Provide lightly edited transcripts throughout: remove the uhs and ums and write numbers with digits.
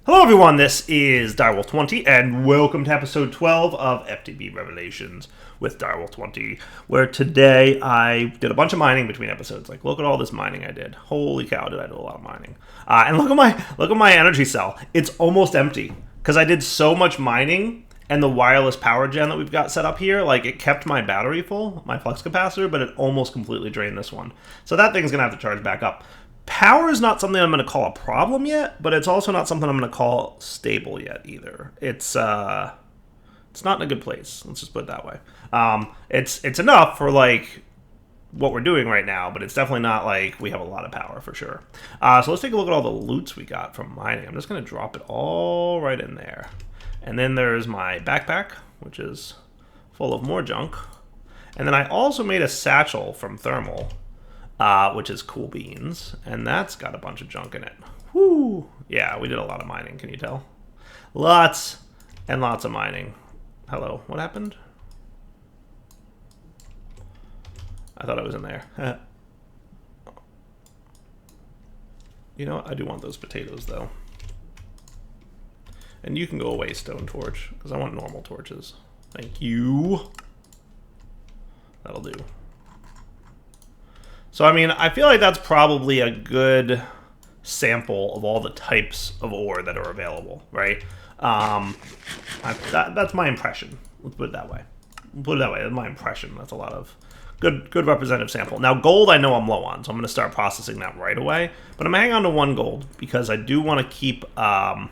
Hello everyone, this is Direwolf20, and welcome to episode 12 of FTB Revelations with Direwolf20, where today I did a bunch of mining between episodes. Like, look at all this mining I did. Holy cow, did I do a lot of mining. And look at my energy cell. It's almost empty, because I did so much mining, and the wireless power gen that we've got set up here, like, it kept my battery full, my flux capacitor, but it almost completely drained this one. So that thing's going to have to charge back up. Power is not something I'm going to call a problem yet, but it's also not something I'm going to call stable yet either. It's not in a good place. Let's just put it that way. It's enough for like what we're doing right now, but it's definitely not like we have a lot of power for sure. So let's take a look at all the loots we got from mining. I'm just going to drop it all right in there. And then there's my backpack, which is full of more junk. And then I also made a satchel from thermal. Which is cool beans, and that's got a bunch of junk in it. Whoo! Yeah, we did a lot of mining, can you tell? Lots and lots of mining. Hello, what happened? I thought I was in there. You know what? I do want those potatoes, though. And you can go away, Stone Torch, because I want normal torches. Thank you. That'll do. So, I mean, I feel like that's probably a good sample of all the types of ore that are available, right? That's my impression. Let's put it that way. That's my impression. That's a lot of good representative sample. Now, gold I know I'm low on, so I'm going to start processing that right away. But I'm going to hang on to one gold because I do want to keep, one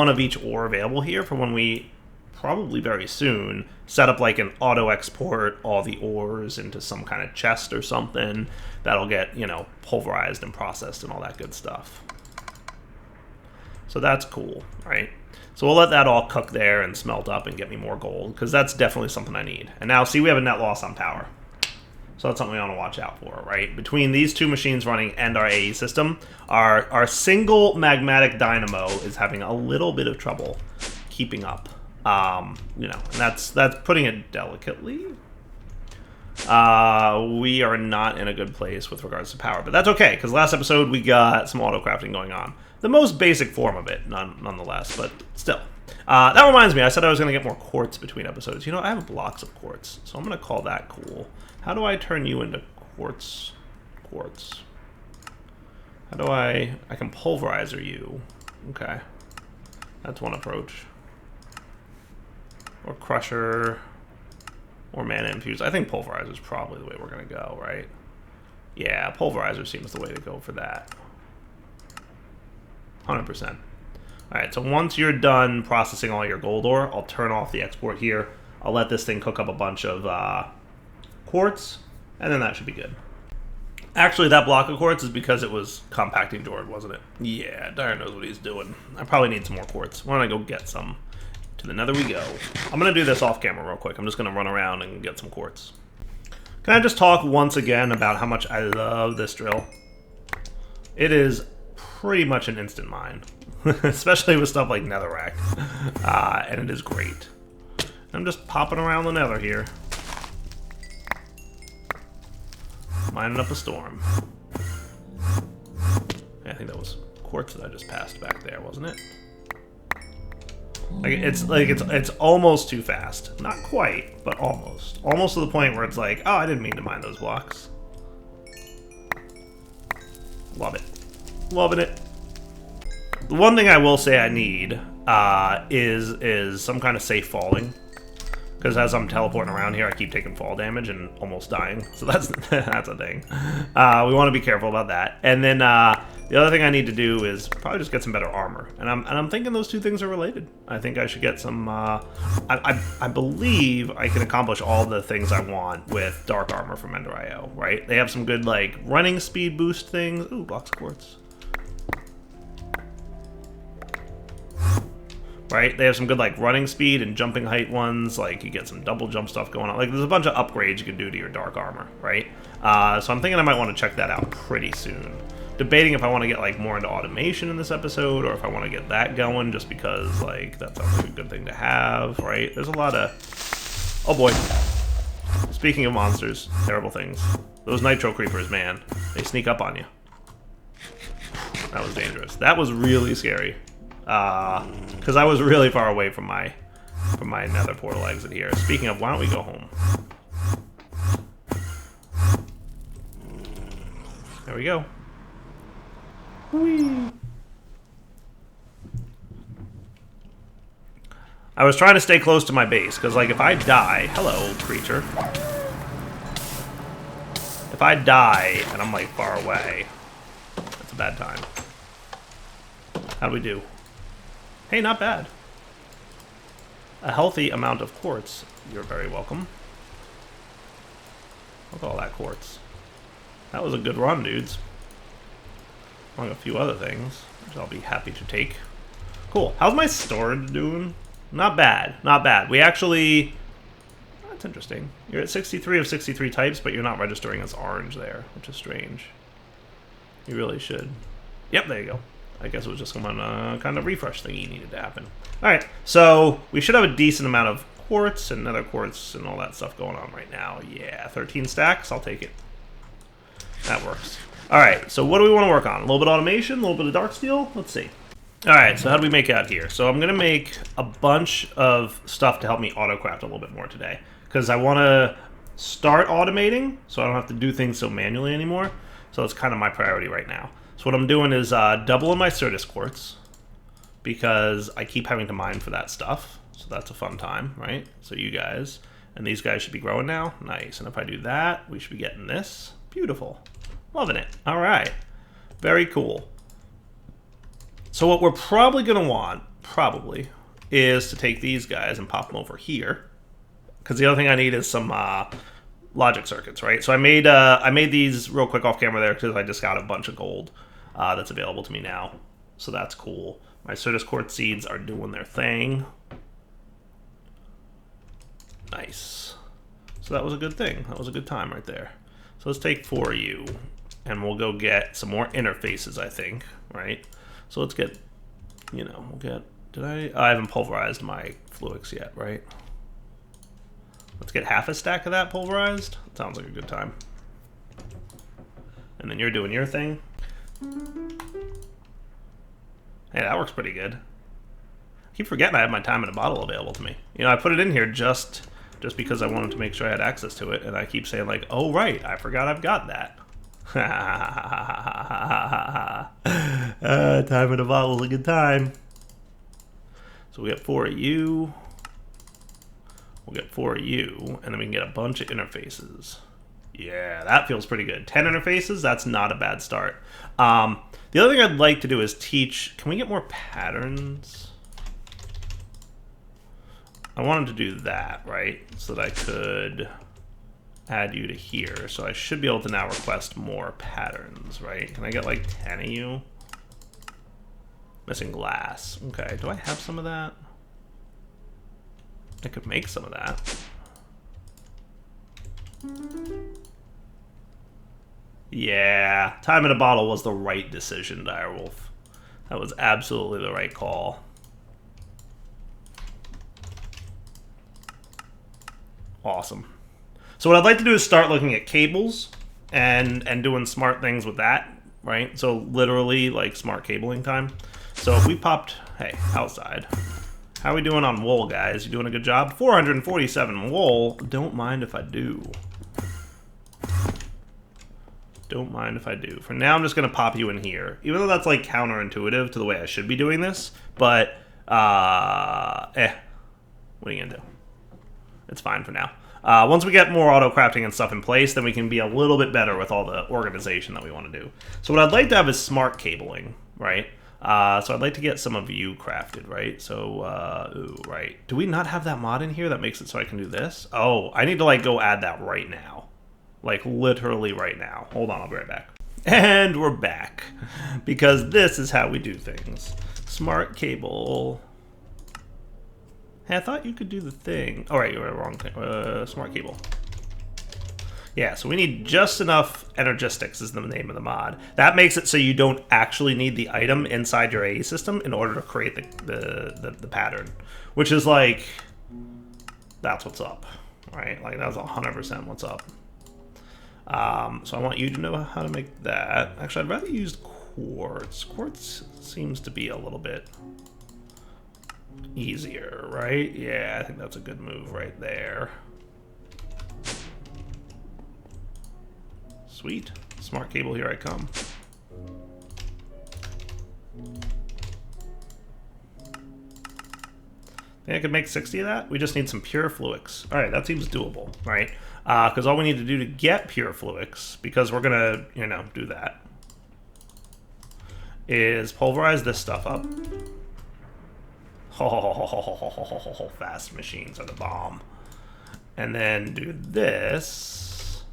of each ore available here for when we probably very soon set up like an auto export all the ores into some kind of chest or something that'll get, pulverized and processed and all that good stuff. So that's cool, right? So we'll let that all cook there and smelt up and get me more gold, because that's definitely something I need. And now, see, we have a net loss on power. So that's something we want to watch out for, right? Between these two machines running and our AE system, our single magmatic dynamo is having a little bit of trouble keeping up. And that's putting it delicately. We are not in a good place with regards to power, but that's okay, because last episode we got some auto crafting going on. The most basic form of it, nonetheless, but still. That reminds me, I said I was going to get more quartz between episodes. I have blocks of quartz, so I'm going to call that cool. How do I turn you into quartz? How do I can pulverizer you. Okay. That's one approach. Or crusher, or mana infused. I think pulverizer is probably the way we're going to go, right? Yeah, pulverizer seems the way to go for that. 100%. Alright, so once you're done processing all your gold ore, I'll turn off the export here. I'll let this thing cook up a bunch of quartz, and then that should be good. Actually, that block of quartz is because it was compacting Jord, wasn't it? Yeah, Dire knows what he's doing. I probably need some more quartz. Why don't I go get some? To the nether we go. I'm going to do this off camera real quick. I'm just going to run around and get some quartz. Can I just talk once again about how much I love this drill? It is pretty much an instant mine. Especially with stuff like netherrack. And it is great. I'm just popping around the nether here. Mining up a storm. I think that was quartz that I just passed back there, wasn't it? It's almost too fast. Not quite, but almost. Almost to the point where it's like, oh, I didn't mean to mine those blocks. Love it. Loving it. The one thing I will say I need is some kind of safe falling. Because as I'm teleporting around here, I keep taking fall damage and almost dying. So that's a thing. We want to be careful about that. And then the other thing I need to do is probably just get some better armor. And I'm thinking those two things are related. I think I should get some... I believe I can accomplish all the things I want with dark armor from Ender.io, right? They have some good, like, running speed boost things. Ooh, blocks of quartz. Right? They have some good, like, running speed and jumping height ones. Like, you get some double jump stuff going on. Like, there's a bunch of upgrades you can do to your dark armor, right? So I'm thinking I might want to check that out pretty soon. Debating if I want to get, like, more into automation in this episode, or if I want to get that going, just because, like, that sounds like a good thing to have, right? There's a lot of... Oh, boy. Speaking of monsters, terrible things. Those nitro creepers, man. They sneak up on you. That was dangerous. That was really scary. Because I was really far away from my nether portal exit here. Speaking of, why don't we go home? There we go. Whee! I was trying to stay close to my base, because, like, if I die... Hello, creature. If I die and I'm, like, far away, that's a bad time. How do we do? Hey, not bad. A healthy amount of quartz. You're very welcome. Look at all that quartz. That was a good run, dudes. Among a few other things, which I'll be happy to take. Cool. How's my storage doing? Not bad. Not bad. We actually... That's interesting. You're at 63 of 63 types, but you're not registering as orange there, which is strange. You really should. Yep, there you go. I guess it was just some kind of refresh thingy needed to happen. Alright, so we should have a decent amount of quartz and nether quartz and all that stuff going on right now. Yeah, 13 stacks. I'll take it. That works. Alright, so what do we want to work on? A little bit of automation, a little bit of dark steel? Let's see. Alright, so how do we make out here? So I'm going to make a bunch of stuff to help me auto-craft a little bit more today. Because I want to start automating, so I don't have to do things so manually anymore. So that's kind of my priority right now. So what I'm doing is doubling my Certus quartz, because I keep having to mine for that stuff. So that's a fun time, right? So you guys, and these guys should be growing now. Nice. And if I do that, we should be getting this. Beautiful. Loving it. All right. Very cool. So what we're probably going to want, is to take these guys and pop them over here. Because the other thing I need is some logic circuits, right? So I made these real quick off camera there because I just got a bunch of gold that's available to me now. So that's cool. My Certus quartz seeds are doing their thing. Nice. So that was a good thing. That was a good time right there. So let's take 4 of you, and we'll go get some more interfaces, I think, right? So let's get, you know, we'll get, I haven't pulverized my fluix yet, right? Let's get half a stack of that pulverized. Sounds like a good time. And then you're doing your thing. Hey, that works pretty good. I keep forgetting I have my time in a bottle available to me. You know, I put it in here just because I wanted to make sure I had access to it, and I keep saying like, oh right, I forgot I've got that. Time in a bottle is a good time. So we get 4 of you. We'll get 4 of you, and then we can get a bunch of interfaces. Yeah, that feels pretty good. 10 interfaces, that's not a bad start. The other thing I'd like to do is teach... Can we get more patterns? I wanted to do that, right? So that I could add you to here. So I should be able to now request more patterns, right? Can I get like 10 of you? Missing glass. Okay, do I have some of that? I could make some of that. Yeah, time in a bottle was the right decision, Direwolf. That was absolutely the right call. Awesome. So what I'd like to do is start looking at cables and doing smart things with that, right? So literally like smart cabling time. So if we popped, hey, outside. How are we doing on wool, guys? You doing a good job? 447 wool. Don't mind if I do. Don't mind if I do. For now, I'm just going to pop you in here. Even though that's, like, counterintuitive to the way I should be doing this. But, what are you going to do? It's fine for now. Once we get more auto-crafting and stuff in place, then we can be a little bit better with all the organization that we want to do. So what I'd like to have is smart cabling, right? So I'd like to get some of you crafted, right? So, ooh, right. Do we not have that mod in here that makes it so I can do this? Oh, I need to, like, go add that right now. Like, literally right now. Hold on, I'll be right back. And we're back. Because this is how we do things. Smart cable. Hey, I thought you could do the thing. Oh, right, you were the wrong thing. Smart cable. Yeah, so we need just enough Energistics is the name of the mod. That makes it so you don't actually need the item inside your AE system in order to create the pattern. Which is like, that's what's up, right? Like, that's 100% what's up. So I want you to know how to make that. Actually, I'd rather use quartz. Quartz seems to be a little bit easier, right? Yeah, I think that's a good move right there. Sweet. Smart cable, here I come. Think I could make 60 of that? We just need some pure fluix. All right, that seems doable, right? Because all we need to do to get pure fluix, because we're gonna, you know, do that, is pulverize this stuff up. Fast machines are the bomb. And then do this.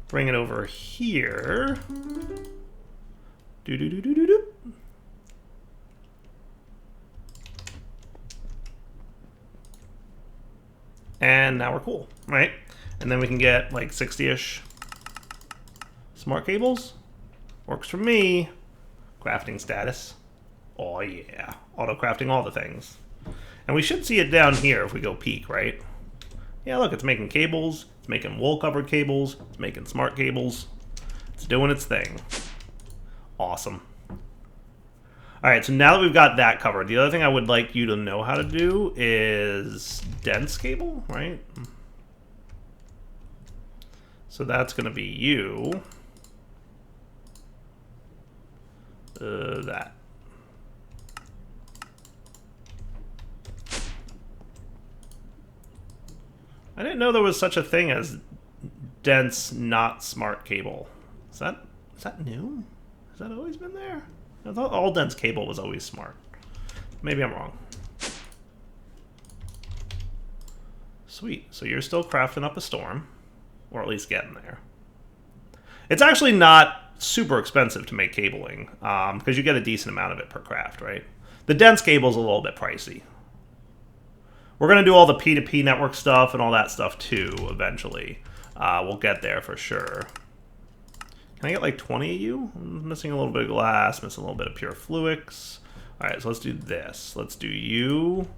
Bring it over here. Do. And now we're cool, right? And then we can get like 60-ish smart cables. Works for me. Crafting status. Oh yeah, auto crafting all the things. And we should see it down here if we go peek, right? Yeah, look, it's making cables. It's making wool covered cables. It's making smart cables. It's doing its thing. Awesome. All right, so now that we've got that covered, the other thing I would like you to know how to do is dense cable, right? So that's going to be you. That. I didn't know there was such a thing as dense, not smart cable. Is that new? Has that always been there? I thought all dense cable was always smart. Maybe I'm wrong. Sweet. So you're still crafting up a storm, or at least getting there. It's actually not super expensive to make cabling, because you get a decent amount of it per craft, right? The dense cable's a little bit pricey. We're going to do all the P2P network stuff and all that stuff too, eventually. We'll get there for sure. Can I get like 20 of you? I'm missing a little bit of glass, missing a little bit of pure fluix. All right, so let's do this. Let's do you,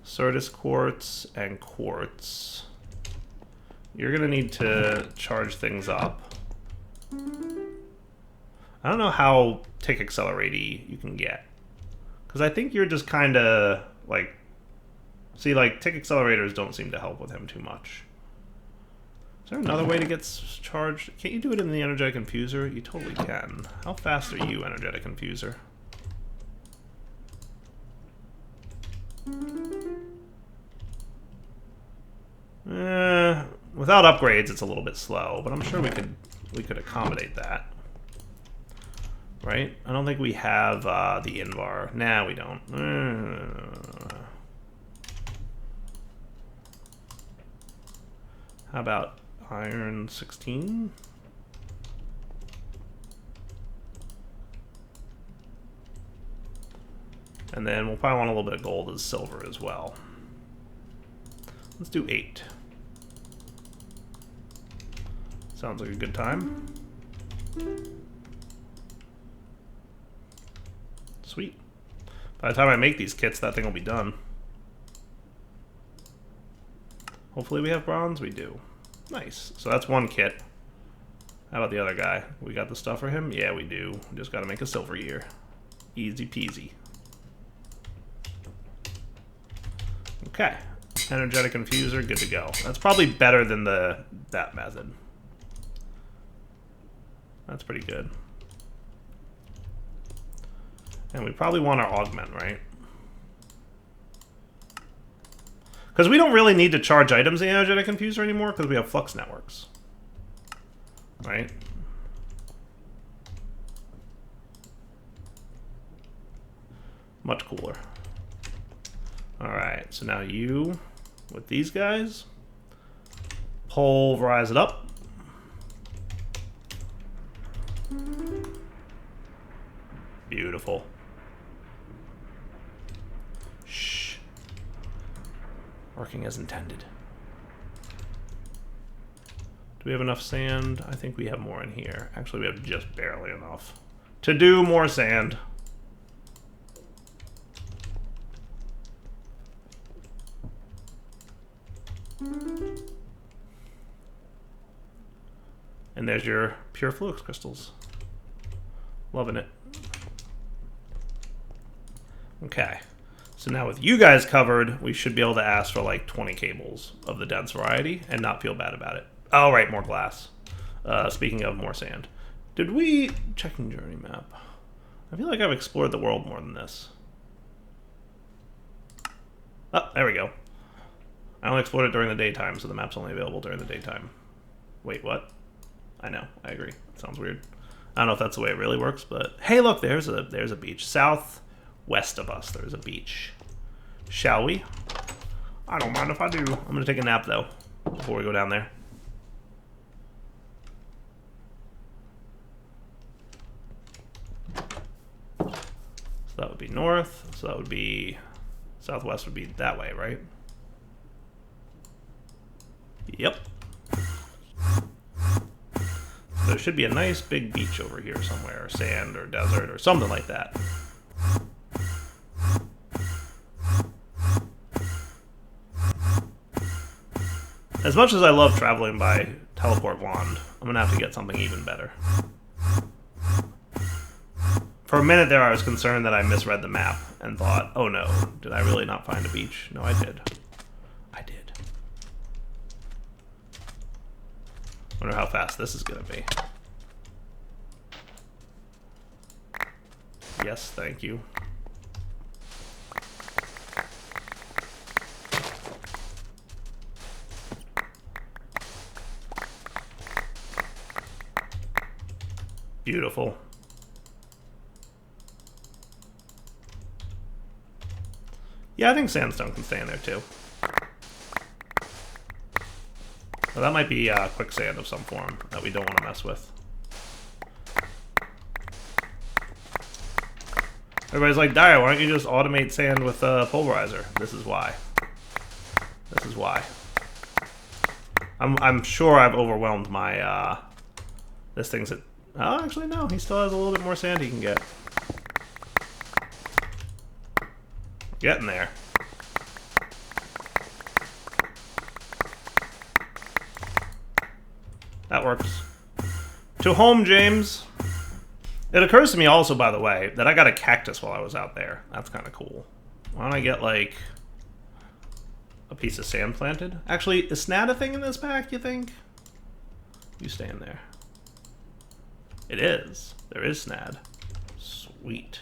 Certus quartz, and quartz. You're going to need to charge things up. I don't know how tick accelerate-y you can get. Because I think you're just kind of like... See, like, tick accelerators don't seem to help with him too much. Is there another way to get charged? Can't you do it in the energetic infuser? You totally can. How fast are you, energetic infuser? Without upgrades, it's a little bit slow, but I'm sure we could accommodate that. Right? I don't think we have the invar. Nah, we don't. How about iron 16? And then we'll probably want a little bit of gold as silver as well. Let's do 8. Sounds like a good time. Sweet. By the time I make these kits, that thing will be done. Hopefully we have bronze. We do. Nice. So that's one kit. How about the other guy? We got the stuff for him? Yeah, we do. We just got to make a silver gear. Easy peasy. Okay. Energetic infuser, good to go. That's probably better than that method. That's pretty good. And we probably want our augment, right? Because we don't really need to charge items in the energetic infuser anymore because we have flux networks. Right? Much cooler. Alright, so now you, with these guys, pulverize it up. Beautiful. Shh. Working as intended. Do we have enough sand? I think we have more in here. Actually, we have just barely enough to do more sand. And there's your pure fluix crystals. Loving it. Okay. So now with you guys covered, we should be able to ask for like 20 cables of the dense variety and not feel bad about it. Oh, right, more glass. Speaking of more sand. Did we... Checking journey map. I feel like I've explored the world more than this. Oh, there we go. I only explored it during the daytime, so the map's only available during the daytime. Wait, what? I know, I agree. It sounds weird. I don't know if that's the way it really works, but... Hey, look, there's a beach. Southwest of us, there's a beach. Shall we? I don't mind if I do. I'm gonna take a nap, though, before we go down there. So that would be north, so that would be... Southwest would be that way, right? Yep. There should be a nice big beach over here somewhere, or sand, or desert, or something like that. As much as I love traveling by teleport wand, I'm gonna have to get something even better. For a minute there, I was concerned that I misread the map and thought, oh no, did I really not find a beach? No, I did. I did. Wonder how fast this is gonna be. Yes, thank you. Beautiful. Yeah, I think sandstone can stay in there too. Well, that might be quicksand of some form that we don't want to mess with. Everybody's like, Dyer, why don't you just automate sand with a pulverizer? This is why. This is why. I'm sure I've overwhelmed my this thing's at... Oh, actually no, he still has a little bit more sand he can get. Getting there. That works. To home, James. It occurs to me also, by the way, that I got a cactus while I was out there. That's kind of cool. Why don't I get, like, a piece of sand planted? Actually, is Snad a thing in this pack, you think? You stay in there. It is. There is Snad. Sweet.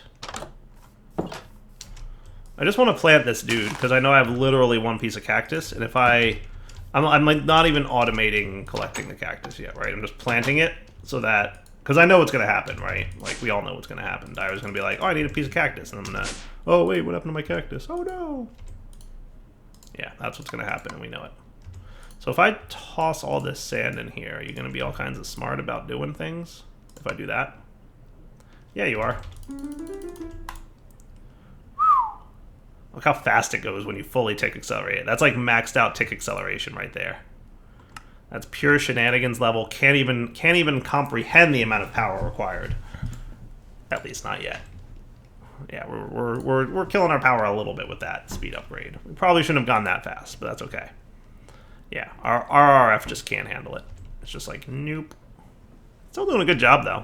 I just want to plant this dude, because I know I have literally one piece of cactus, and if I'm like not even automating collecting the cactus yet, right? I'm just planting it so that, because I know what's going to happen, right? Like, we all know what's going to happen. Dyer's going to be like, oh, I need a piece of cactus, and I'm going to, oh, wait, what happened to my cactus? Oh, no. Yeah, that's what's going to happen, and we know it. So if I toss all this sand in here, are you going to be all kinds of smart about doing things if I do that? Yeah, you are. Look how fast it goes when you fully tick accelerate. That's like maxed out tick acceleration right there. That's pure shenanigans level. Can't even comprehend the amount of power required. At least not yet. Yeah, we're killing our power a little bit with that speed upgrade. We probably shouldn't have gone that fast, but that's okay. Yeah, our RF just can't handle it. It's just like, nope. Still doing a good job though.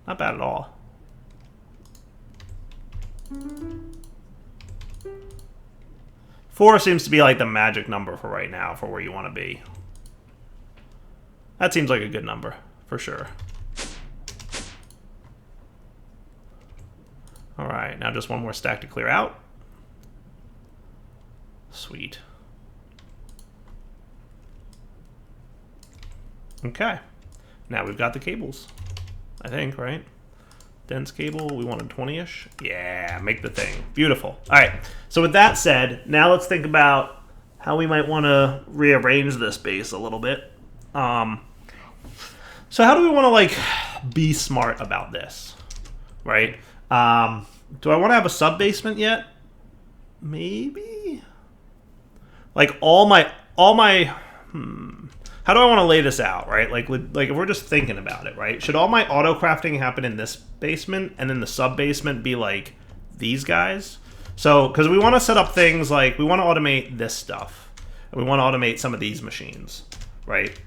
Not bad at all. 4 seems to be like the magic number for right now for where you want to be. That seems like a good number, for sure. Alright, now just one more stack to clear out. Sweet. Okay. Now we've got the cables. I think, right? Dense cable, we wanted 20-ish. Yeah, make the thing. Beautiful. All right, so with that said, now let's think about how we might want to rearrange this base a little bit. So how do we want to, like, be smart about this, right? Do I want to have a sub-basement yet? Maybe? Like, how do I want to lay this out, right? Like if we're just thinking about it, right? Should all my auto crafting happen in this basement, and then the sub basement be like these guys? So, because we want to set up things like we want to automate this stuff, and we want to automate some of these machines, right?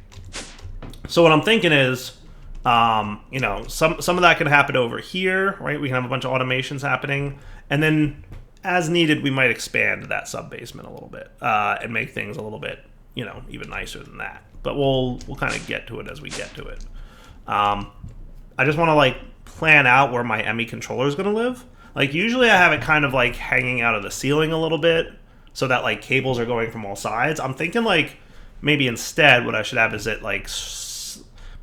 So what I'm thinking is, You know, some of that can happen over here, right? We can have a bunch of automations happening, and then as needed, we might expand that sub-basement a little bit and make things a little bit, you know, even nicer than that. But we'll kind of get to it as we get to it. I just want to like plan out where my ME controller is going to live. Like usually I have it kind of like hanging out of the ceiling a little bit so that like cables are going from all sides. I'm thinking like maybe instead what I should have is it like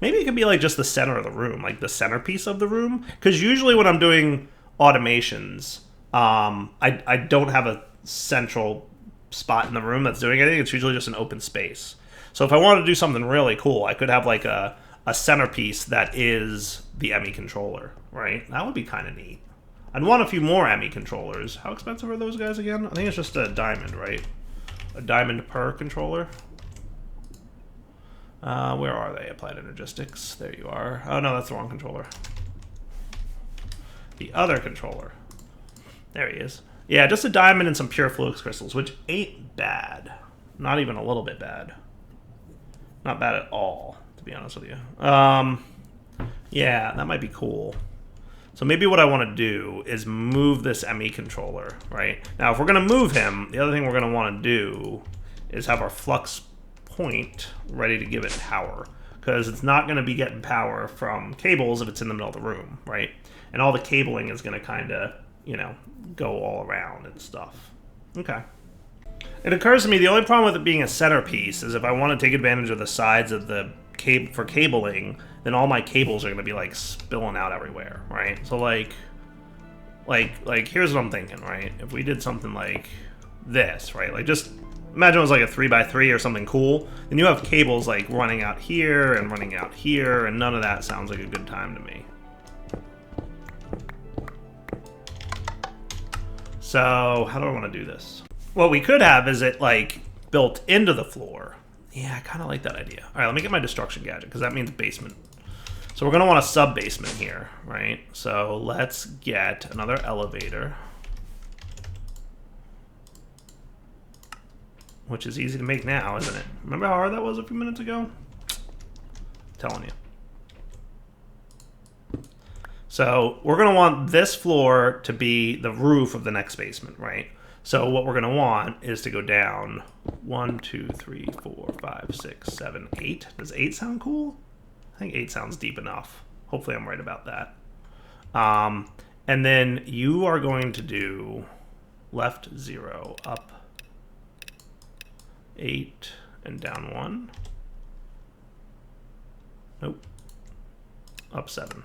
maybe it could be like just the center of the room, like the centerpiece of the room. Because usually when I'm doing automations, I don't have a central spot in the room that's doing anything. It's usually just an open space. So if I wanted to do something really cool, I could have like a centerpiece that is the ME controller, right? That would be kind of neat. I'd want a few more ME controllers. How expensive are those guys again? I think it's just a diamond, right? A diamond per controller. Where are they? Applied Energistics. There you are. Oh, no, that's the wrong controller. The other controller. There he is. Yeah, just a diamond and some pure flux crystals, which ain't bad. Not even a little bit bad. Not bad at all, to be honest with you. Yeah, that might be cool. So maybe what I want to do is move this ME controller, right? Now, if we're going to move him, the other thing we're going to want to do is have our flux point ready to give it power, because it's not going to be getting power from cables if it's in the middle of the room, right? And all the cabling is going to kind of, you know, go all around and stuff. Okay. It occurs to me the only problem with it being a centerpiece is if I want to take advantage of the sides of the cable for cabling, then all my cables are going to be like spilling out everywhere, right? So like here's what I'm thinking, right? If we did something like this, right? Like just imagine it was like a 3x3 or something cool. Then you have cables like running out here and running out here, and none of that sounds like a good time to me. So how do I want to do this? What we could have is it like built into the floor. Yeah, I kind of like that idea. All right, let me get my destruction gadget because that means basement. So we're going to want a sub-basement here, right? So let's get another elevator, which is easy to make now, isn't it? Remember how hard that was a few minutes ago? I'm telling you. So we're going to want this floor to be the roof of the next basement, right? So what we're going to want is to go down 1, 2, 3, 4, 5, 6, 7, 8. Does 8 sound cool? I think 8 sounds deep enough. Hopefully I'm right about that. And then you are going to do left 0, up 8, and down 1. Nope. Up 7.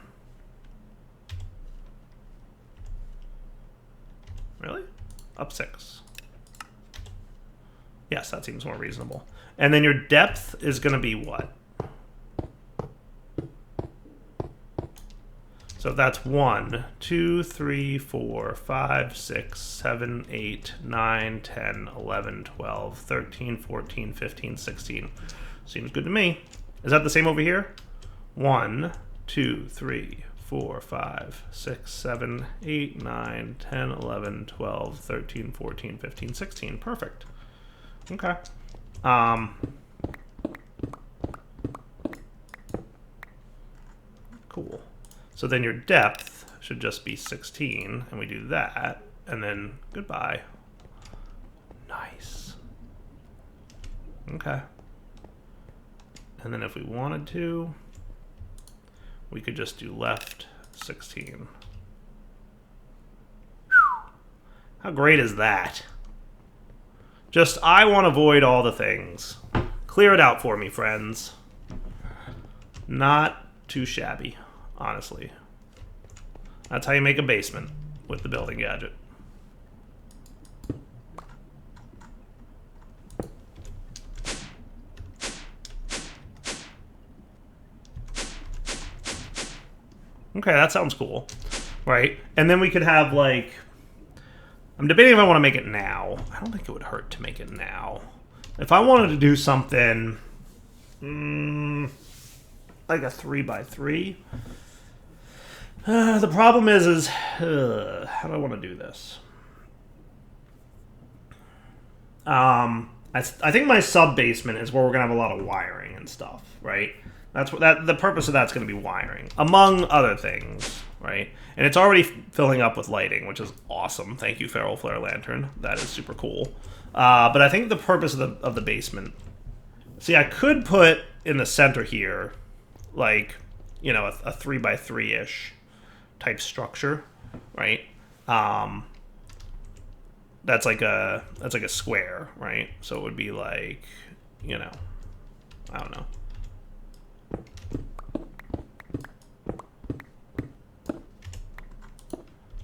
Really? Up 6. Yes, that seems more reasonable. And then your depth is going to be what? So that's 1, 2, 3, 4, 5, 6, 7, 8, 9, 10, 11, 12, 13, 14, 15, 16. Seems good to me. Is that the same over here? 1, 2, 3, 4, 5, 6, 7, 8, 9, 10, 11, 12, 13, 14, 15, 16. Perfect. Okay. Cool. So then your depth should just be 16, and we do that, and then goodbye. Nice. Okay. And then if we wanted to, we could just do left 16. Whew. How great is that? Just, I want to avoid all the things. Clear it out for me, friends. Not too shabby, honestly. That's how you make a basement with the building gadget. Okay, that sounds cool, right? And then we could have, like, I'm debating if I want to make it now. I don't think it would hurt to make it now. If I wanted to do something like a 3x3, the problem is how do I want to do this? I think my sub-basement is where we're going to have a lot of wiring and stuff, right? That's what the purpose of that's going to be wiring, among other things, right? And it's already filling up with lighting, which is awesome. Thank you, Feral Flare Lantern. That is super cool. But I think the purpose of the basement. See, I could put in the center here, like, you know, a 3x3-ish type structure, right? That's like a square, right? So it would be like, you know, I don't know.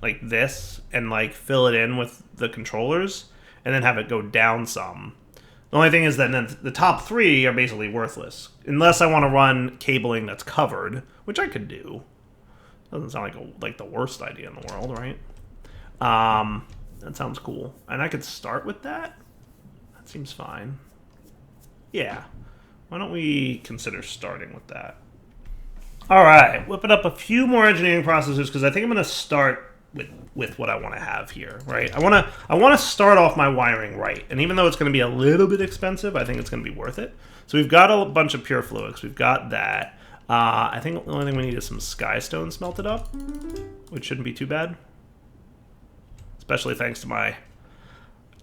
Like this, and like fill it in with the controllers, and then have it go down some. The only thing is that then the top three are basically worthless, unless I want to run cabling that's covered, which I could do. Doesn't sound like the worst idea in the world, right? That sounds cool, and I could start with that. That seems fine. Yeah, why don't we consider starting with that? All right, whipping up a few more engineering processes because I think I'm going to start with what I want to have here, right? I want to start off my wiring right, and even though it's going to be a little bit expensive, I think it's going to be worth it. So we've got a bunch of pure fluids. We've got that. I think the only thing we need is some skystone smelted up, which shouldn't be too bad, especially thanks to my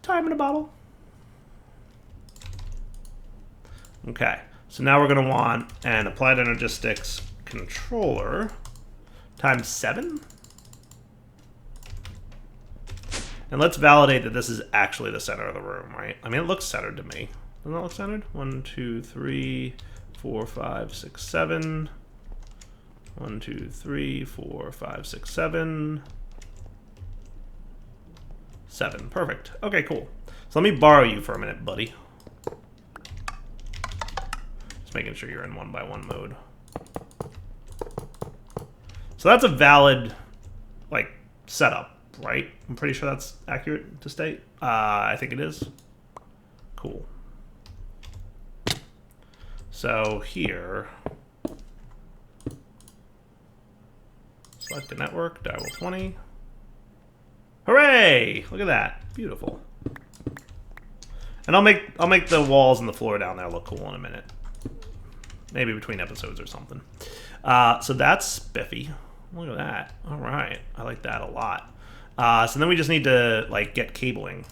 time in a bottle. Okay, so now we're going to want an applied energistics controller times 7. And let's validate that this is actually the center of the room, right? I mean, it looks centered to me. Doesn't that look centered? 1, 2, 3, 4, 5, 6, 7. 1, 2, 3, 4, 5, 6, 7. 7. Perfect. Okay, cool. So let me borrow you for a minute, buddy. Just making sure you're in 1x1 mode. So that's a valid, like, setup. Right? I'm pretty sure that's accurate to state. I think it is. Cool. So here, select the network, dial 20. Hooray! Look at that. Beautiful. And I'll make the walls and the floor down there look cool in a minute. Maybe between episodes or something. So that's spiffy. Look at that. All right. I like that a lot. So then we just need to, like, get cabling.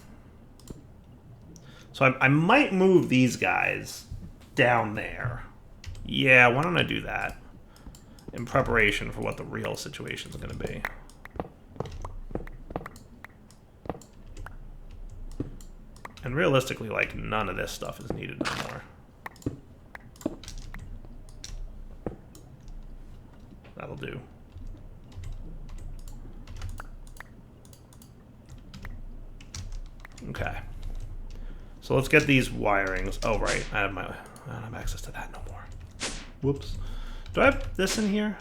So I might move these guys down there. Yeah, why don't I do that? In preparation for what the real situation is going to be. And realistically, like, none of this stuff is needed anymore. That'll do. Okay. So let's get these wirings. Oh, right. I don't have access to that no more. Whoops. Do I have this in here?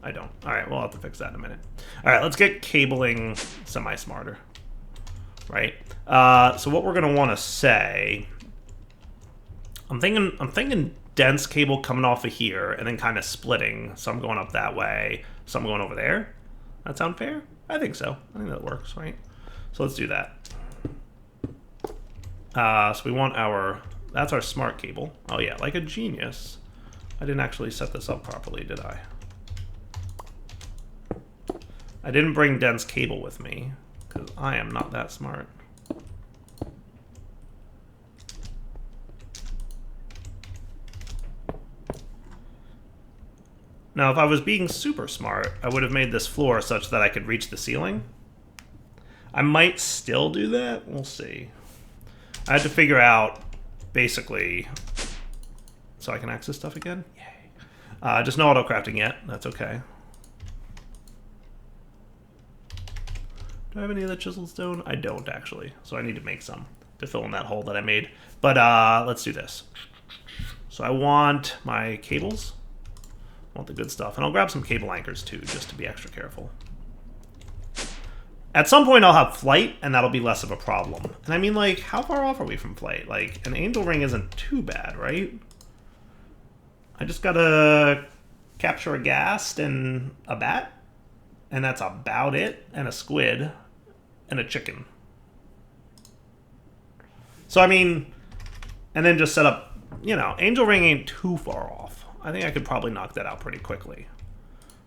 I don't. All right, we'll have to fix that in a minute. All right, let's get cabling semi-smarter. Right? So what we're going to want to say, I'm thinking dense cable coming off of here and then kind of splitting. Some going up that way, some going over there. That sound fair? I think so. I think that works, right? So let's do that. So we want that's our smart cable. Oh yeah, like a genius. I didn't actually set this up properly, did I? I didn't bring dense cable with me, because I am not that smart. Now, if I was being super smart, I would have made this floor such that I could reach the ceiling. I might still do that. We'll see. I had to figure out, basically, so I can access stuff again. Yay. Just no auto-crafting yet. That's okay. Do I have any of the chiseled stone? I don't, actually. So I need to make some to fill in that hole that I made. But let's do this. So I want my cables. I want the good stuff. And I'll grab some cable anchors, too, just to be extra careful. At some point, I'll have flight, and that'll be less of a problem. And I mean, like, how far off are we from flight? Like, an angel ring isn't too bad, right? I just gotta capture a ghast and a bat, and that's about it, and a squid, and a chicken. So, I mean, and then just set up you know, angel ring ain't too far off. I think I could probably knock that out pretty quickly.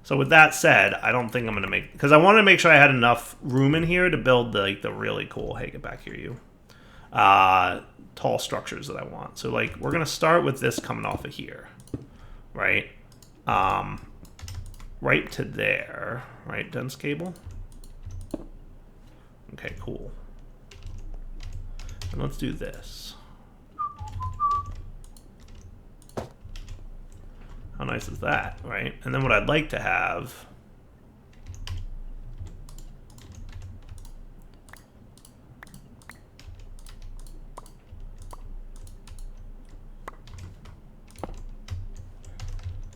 So with that said, I don't think I'm going to make... Because I wanted to make sure I had enough room in here to build the really cool... Hey, get back here, you. Tall structures that I want. So, like, we're going to start with this coming off of here. Right? Right to there. Right? Dense cable. Okay, cool. And let's do this. How nice is that, right? And then what I'd like to have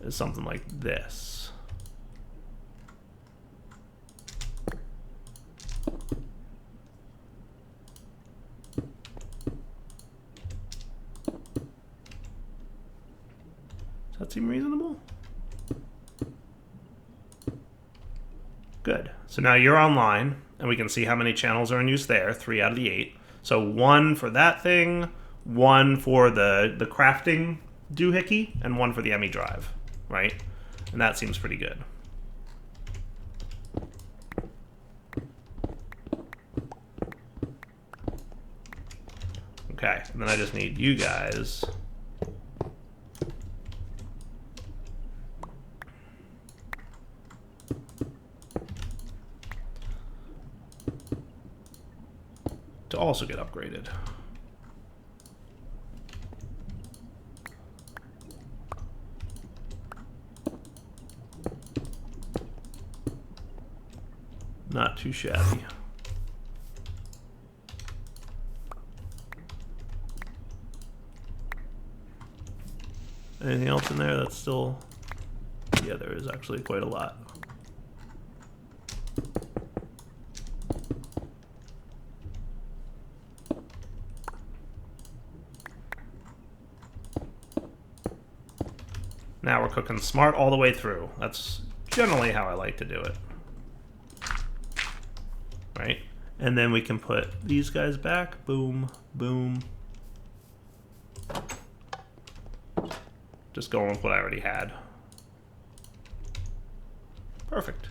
is something like this. Does that seem reasonable? Good. So now you're online, and we can see how many channels are in use there, 3 out of the 8. So 1 for that thing, 1 for the crafting doohickey, and 1 for the ME drive, right? And that seems pretty good. Okay, and then I just need you guys to also get upgraded. Not too shabby. Anything else in there that's still... Yeah, there is actually quite a lot. Now we're cooking smart all the way through. That's generally how I like to do it. Right? And then we can put these guys back. Boom, boom. Just going with what I already had. Perfect.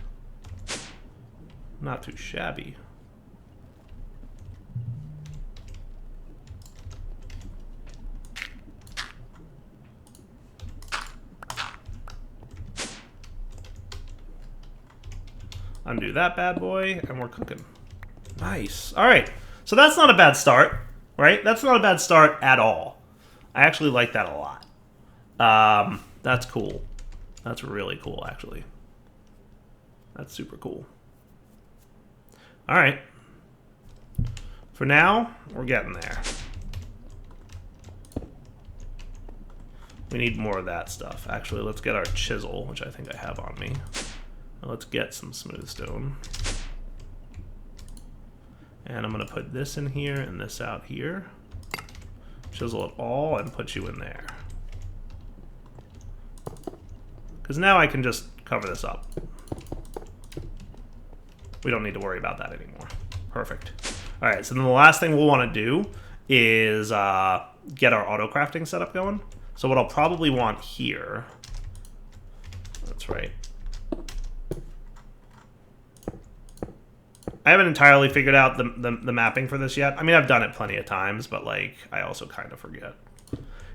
Not too shabby. Undo that bad boy, and we're cooking. Nice. All right. So that's not a bad start, right? That's not a bad start at all. I actually like that a lot. That's cool. That's really cool, actually. That's super cool. All right. For now, we're getting there. We need more of that stuff. Actually, let's get our chisel, which I think I have on me. Let's get some smooth stone. And I'm going to put this in here and this out here. Chisel it all and put you in there. Because now I can just cover this up. We don't need to worry about that anymore. Perfect. All right, so then the last thing we'll want to do is get our auto crafting setup going. So what I'll probably want here, that's right. I haven't entirely figured out the mapping for this yet. I mean, I've done it plenty of times, but like I also kind of forget.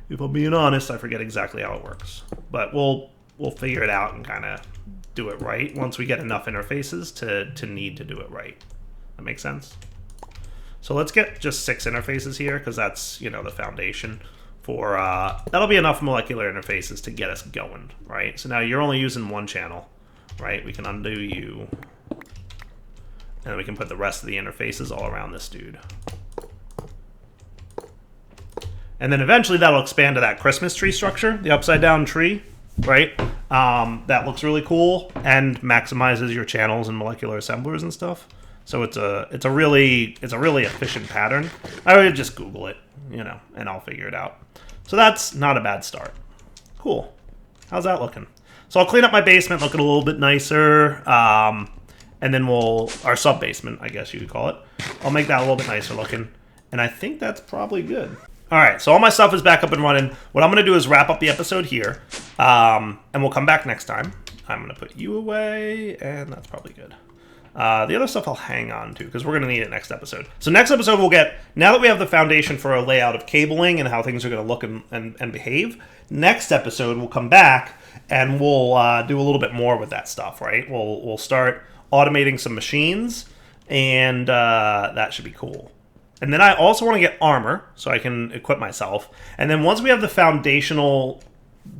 If I'm being honest, I forget exactly how it works. But we'll figure it out and kind of do it right once we get enough interfaces to need to do it right. That makes sense? So let's get just 6 interfaces here, because that's, you know, the foundation for... that'll be enough molecular interfaces to get us going, right? So now you're only using 1 channel, right? We can undo you. And then we can put the rest of the interfaces all around this dude. And then eventually that'll expand to that Christmas tree structure, the upside down tree, right? That looks really cool and maximizes your channels and molecular assemblers and stuff. So it's a really efficient pattern. I would just Google it, you know, and I'll figure it out. So that's not a bad start. Cool. How's that looking? So I'll clean up my basement, look a little bit nicer. And then our sub-basement, I guess you could call it. I'll make that a little bit nicer looking. And I think that's probably good. All right, so all my stuff is back up and running. What I'm going to do is wrap up the episode here, and we'll come back next time. I'm going to put you away, and that's probably good. The other stuff I'll hang on to, because we're going to need it next episode. So next episode we'll get, now that we have the foundation for a layout of cabling and how things are going to look and behave, next episode we'll come back and we'll do a little bit more with that stuff, right? We'll start automating some machines, and that should be cool. And then I also want to get armor, so I can equip myself. And then once we have the foundational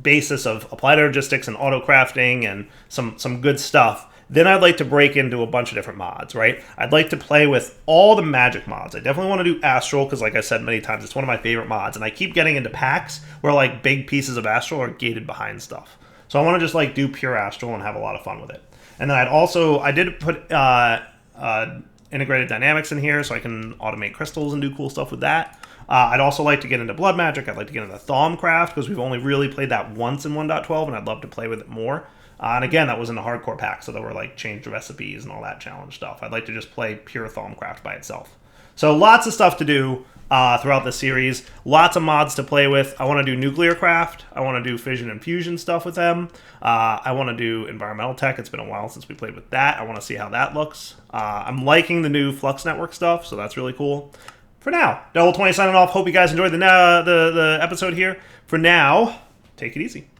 basis of applied energistics and auto crafting and some good stuff, then I'd like to break into a bunch of different mods, right? I'd like to play with all the magic mods. I definitely want to do Astral, because like I said many times, it's one of my favorite mods. And I keep getting into packs where like big pieces of Astral are gated behind stuff. So I want to just like do pure Astral and have a lot of fun with it. And then I did put integrated dynamics in here so I can automate crystals and do cool stuff with that. I'd also like to get into blood magic. I'd like to get into Thaumcraft, because we've only really played that once in 1.12, and I'd love to play with it more. And again, that was in the hardcore pack, so there were like changed recipes and all that challenge stuff. I'd like to just play pure Thaumcraft by itself. So lots of stuff to do throughout the series. Lots of mods to play with. I want to do nuclear craft. I want to do fission and fusion stuff with them. I want to do environmental tech. It's been a while since we played with that. I want to see how that looks. I'm liking the new Flux Network stuff, so that's really cool. For now, Devil20 signing off. Hope you guys enjoyed the episode here. For now, take it easy.